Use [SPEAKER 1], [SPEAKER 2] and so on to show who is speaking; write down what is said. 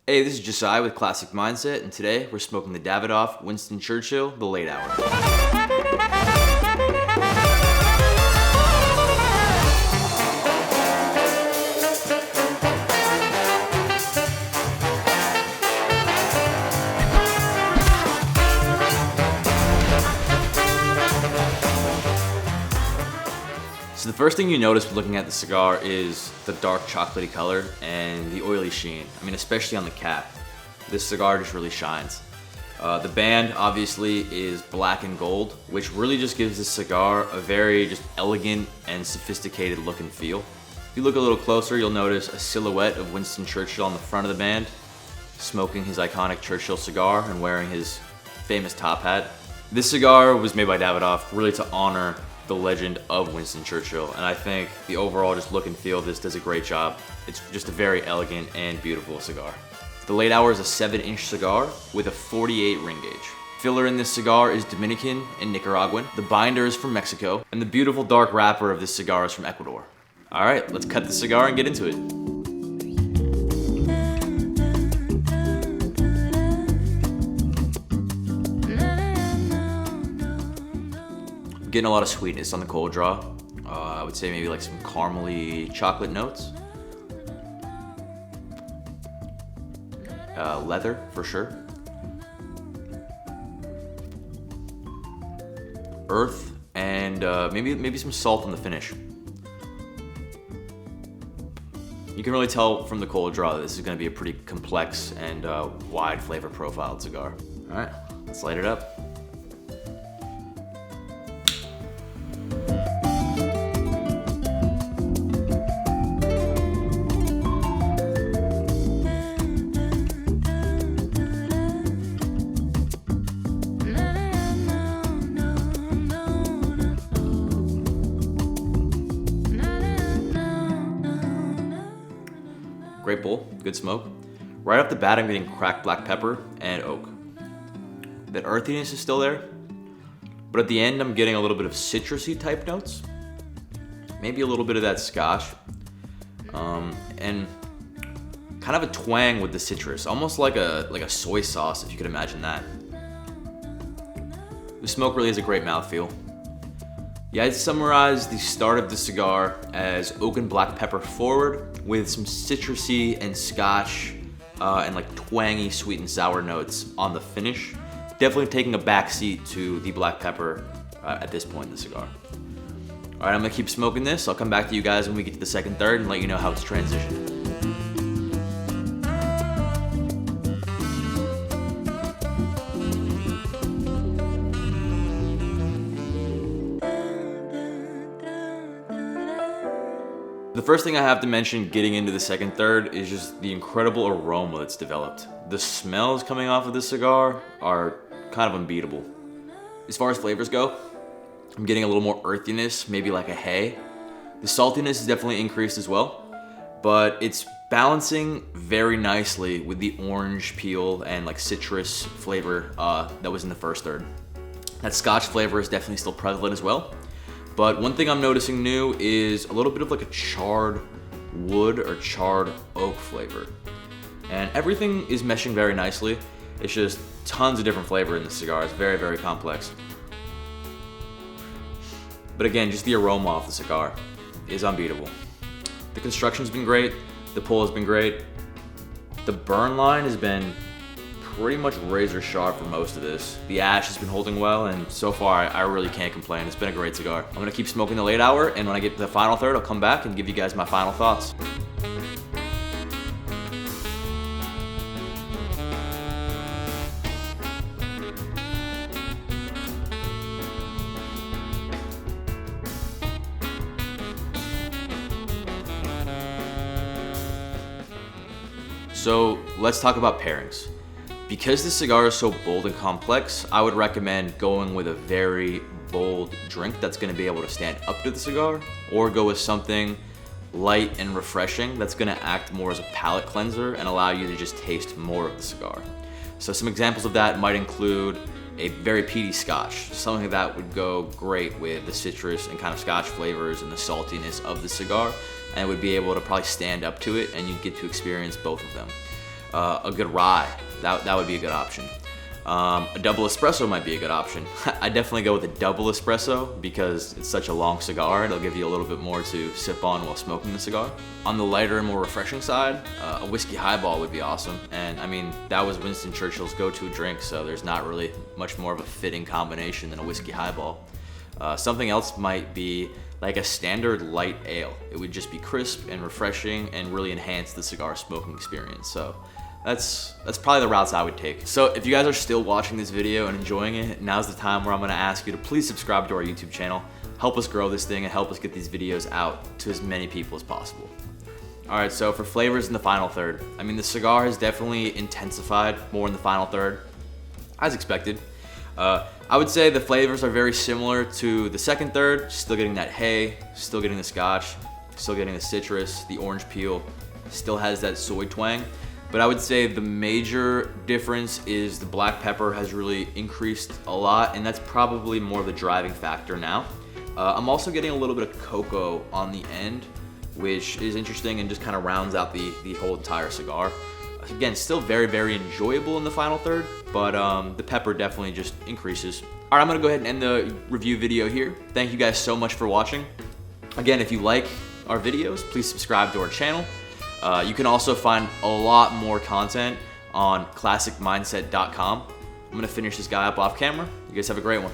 [SPEAKER 1] Hey, this is Josiah with Classic Mindset, and today we're smoking the Davidoff Winston Churchill, the late hour. So the first thing you notice when looking at the cigar is the dark chocolatey color and the oily sheen. I mean, especially on the cap. This cigar just really shines. The band obviously is black and gold, which really just gives this cigar a very just elegant and sophisticated look and feel. If you look a little closer, you'll notice a silhouette of Winston Churchill on the front of the band, smoking his iconic Churchill cigar and wearing his famous top hat. This cigar was made by Davidoff really to honor the legend of Winston Churchill, and I think the overall just look and feel of this does a great job. It's just a very elegant and beautiful cigar. The late hour is a 7-inch cigar with a 48 ring gauge. Filler in this cigar is Dominican and Nicaraguan. The binder is from Mexico, and the beautiful dark wrapper of this cigar is from Ecuador. All right, let's cut the cigar and get into it. Getting a lot of sweetness on the cold draw. I would say maybe like some caramely chocolate notes. Leather for sure. Earth and maybe some salt on the finish. You can really tell from the cold draw that this is going to be a pretty complex and wide flavor profiled cigar. All right, let's light it up. Great bowl, good smoke. Right off the bat, I'm getting cracked black pepper and oak. That earthiness is still there, but at the end, I'm getting a little bit of citrusy type notes. Maybe a little bit of that scotch, and kind of a twang with the citrus, almost like a soy sauce, if you could imagine that. The smoke really has a great mouthfeel. Yeah, I'd summarize the start of the cigar as oak and black pepper forward with some citrusy and scotch and like twangy sweet and sour notes on the finish. Definitely taking a back seat to the black pepper at this point in the cigar. All right, I'm gonna keep smoking this. I'll come back to you guys when we get to the second third and let you know how it's transitioned. The first thing I have to mention getting into the second third is just the incredible aroma that's developed. The smells coming off of this cigar are kind of unbeatable. As far as flavors go, I'm getting a little more earthiness, maybe like a hay. The saltiness is definitely increased as well, but it's balancing very nicely with the orange peel and like citrus flavor that was in the first third. That scotch flavor is definitely still prevalent as well. But one thing I'm noticing new is a little bit of like a charred wood or charred oak flavor. And everything is meshing very nicely. It's just tons of different flavor in this cigar. It's very, very complex. But again, just the aroma off the cigar is unbeatable. The construction's been great. The pull has been great. The burn line has been pretty much razor sharp for most of this. The ash has been holding well, and so far I really can't complain. It's been a great cigar. I'm gonna keep smoking the late hour, and when I get to the final third, I'll come back and give you guys my final thoughts. So let's talk about pairings. Because this cigar is so bold and complex, I would recommend going with a very bold drink that's gonna be able to stand up to the cigar, or go with something light and refreshing that's gonna act more as a palate cleanser and allow you to just taste more of the cigar. So some examples of that might include a very peaty scotch, something that would go great with the citrus and kind of scotch flavors and the saltiness of the cigar, and it would be able to probably stand up to it, and you'd get to experience both of them. A good rye, that would be a good option. A double espresso might be a good option. I definitely go with a double espresso because it's such a long cigar. It'll give you a little bit more to sip on while smoking the cigar. On the lighter and more refreshing side, a whiskey highball would be awesome. And I mean, that was Winston Churchill's go-to drink, so there's not really much more of a fitting combination than a whiskey highball. Something else might be like a standard light ale. It would just be crisp and refreshing and really enhance the cigar smoking experience. So that's probably the routes I would take. So if you guys are still watching this video and enjoying it, now's the time where I'm gonna ask you to please subscribe to our YouTube channel, help us grow this thing and help us get these videos out to as many people as possible. All right, so for flavors in the final third, I mean, the cigar has definitely intensified more in the final third, as expected. I would say the flavors are very similar to the second third, still getting that hay, still getting the scotch, still getting the citrus, the orange peel, still has that soy twang. But I would say the major difference is the black pepper has really increased a lot, and that's probably more of the driving factor now. I'm also getting a little bit of cocoa on the end, which is interesting and just kind of rounds out the whole entire cigar. Again, still very, very enjoyable in the final third, but the pepper definitely just increases. All right, I'm gonna go ahead and end the review video here. Thank you guys so much for watching. Again, if you like our videos, please subscribe to our channel. You can also find a lot more content on classicmindset.com. I'm gonna finish this guy up off camera. You guys have a great one.